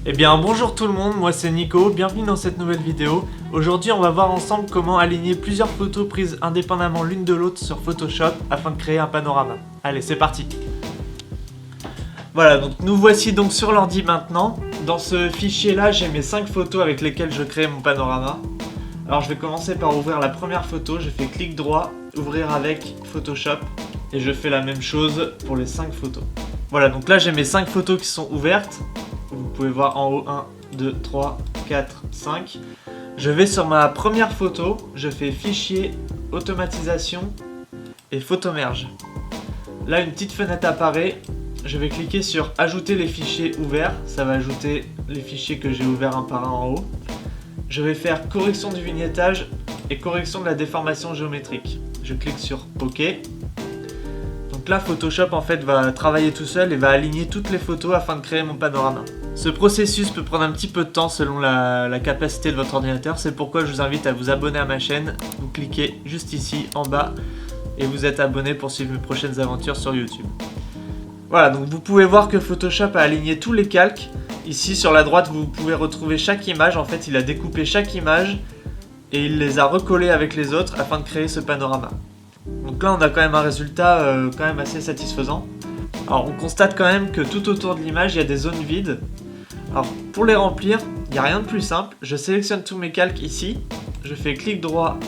Eh bien bonjour tout le monde, moi c'est Nico, bienvenue dans cette nouvelle vidéo. Aujourd'hui on va voir ensemble comment aligner plusieurs photos prises indépendamment l'une de l'autre sur Photoshop afin de créer un panorama. Allez, c'est parti. Voilà, donc nous voici donc sur l'ordi maintenant. Dans ce fichier là j'ai mes 5 photos avec lesquelles je crée mon panorama. Alors je vais commencer par ouvrir la première photo, je fais clic droit, ouvrir avec Photoshop et je fais la même chose pour les 5 photos. Voilà, donc là j'ai mes 5 photos qui sont ouvertes. Vous pouvez voir en haut 1, 2, 3, 4, 5. Je vais sur ma première photo, je fais fichier, automatisation et photo merge. Là une petite fenêtre apparaît, je vais cliquer sur ajouter les fichiers ouverts, ça va ajouter les fichiers que j'ai ouverts un par un en haut. Je vais faire correction du vignettage et correction de la déformation géométrique. Je clique sur OK. Donc là Photoshop en fait va travailler tout seul et va aligner toutes les photos afin de créer mon panorama. Ce processus peut prendre un petit peu de temps selon la capacité de votre ordinateur, c'est pourquoi je vous invite à vous abonner à ma chaîne. Vous cliquez juste ici en bas et vous êtes abonné pour suivre mes prochaines aventures sur YouTube. Voilà, donc vous pouvez voir que Photoshop a aligné tous les calques. Ici sur la droite vous pouvez retrouver chaque image, en fait il a découpé chaque image et il les a recollées avec les autres afin de créer ce panorama. Donc là on a quand même un résultat quand même assez satisfaisant. Alors on constate quand même que tout autour de l'image il y a des zones vides. Alors pour les remplir, il n'y a rien de plus simple, je sélectionne tous mes calques ici, je fais clic droit,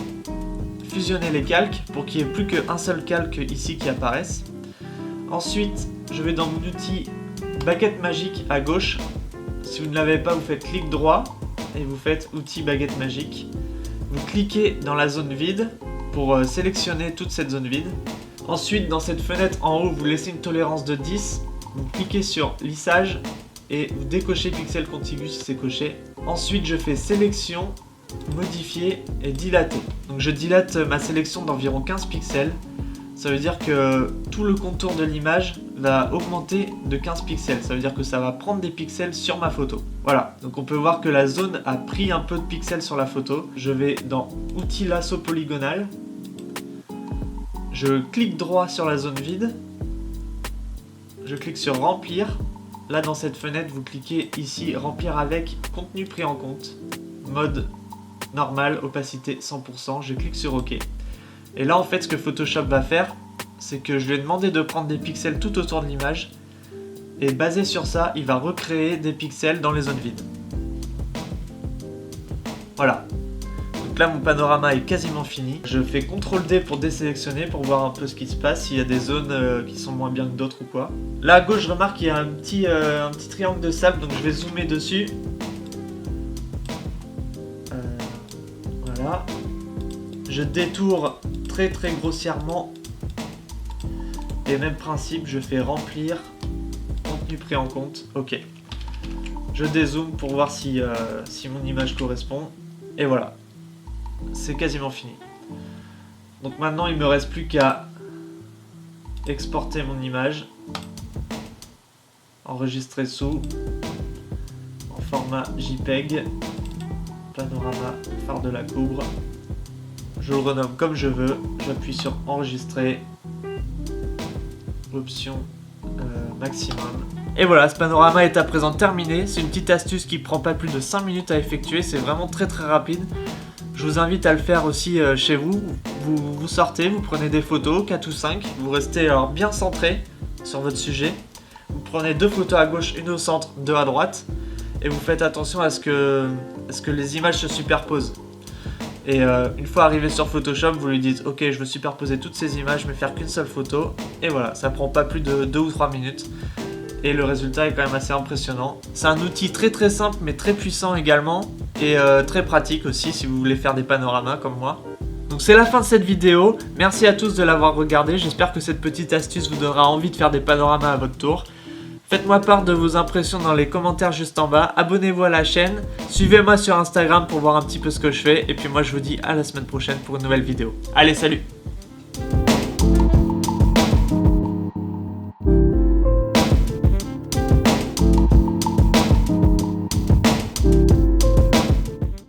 fusionner les calques pour qu'il n'y ait plus qu'un seul calque ici qui apparaisse. Ensuite je vais dans mon outil baguette magique à gauche. Si vous ne l'avez pas, vous faites clic droit et vous faites outil baguette magique. Vous cliquez dans la zone vide pour sélectionner toute cette zone vide. Ensuite, dans cette fenêtre en haut, vous laissez une tolérance de 10. Vous cliquez sur lissage et vous décochez pixel contigu si c'est coché. Ensuite, je fais sélection, modifier et dilater. Donc je dilate ma sélection d'environ 15 pixels. Ça veut dire que tout le contour de l'image va augmenter de 15 pixels. Ça veut dire que ça va prendre des pixels sur ma photo. Voilà, donc on peut voir que la zone a pris un peu de pixels sur la photo. Je vais dans Outils lasso polygonal. Je clique droit sur la zone vide. Je clique sur remplir. Là dans cette fenêtre, vous cliquez ici remplir avec contenu pris en compte. Mode normal, opacité 100%. Je clique sur OK. Et là en fait ce que Photoshop va faire, c'est que je lui ai demandé de prendre des pixels tout autour de l'image et basé sur ça, il va recréer des pixels dans les zones vides. Voilà. Donc là mon panorama est quasiment fini. Je fais CTRL D pour désélectionner pour voir un peu ce qui se passe, s'il y a des zones qui sont moins bien que d'autres ou quoi. Là à gauche je remarque qu'il y a un petit triangle de sable, donc je vais zoomer dessus. Voilà. Je détourne très grossièrement et même principe, je fais remplir contenu pris en compte. OK, je dézoome pour voir si mon image correspond et voilà, c'est quasiment fini. Donc maintenant il me reste plus qu'à exporter mon image, enregistrer sous en format JPEG, panorama phare de la Coubre. Je le renomme comme je veux, j'appuie sur enregistrer, option maximum. Et voilà, ce panorama est à présent terminé. C'est une petite astuce qui prend pas plus de 5 minutes à effectuer, c'est vraiment très rapide. Je vous invite à le faire aussi chez vous. Vous sortez, vous prenez des photos, 4 ou 5, vous restez alors bien centré sur votre sujet. Vous prenez 2 photos à gauche, une au centre, 2 à droite. Et vous faites attention à ce que les images se superposent. Et une fois arrivé sur Photoshop, vous lui dites ok, je veux superposer toutes ces images mais faire qu'une seule photo. Et voilà, ça prend pas plus de 2 ou 3 minutes. Et le résultat est quand même assez impressionnant. C'est un outil très simple mais très puissant également. Et très pratique aussi si vous voulez faire des panoramas comme moi. Donc c'est la fin de cette vidéo. Merci à tous de l'avoir regardé. J'espère que cette petite astuce vous donnera envie de faire des panoramas à votre tour. Faites-moi part de vos impressions dans les commentaires juste en bas, abonnez-vous à la chaîne, suivez-moi sur Instagram pour voir un petit peu ce que je fais, et puis moi je vous dis à la semaine prochaine pour une nouvelle vidéo. Allez, salut!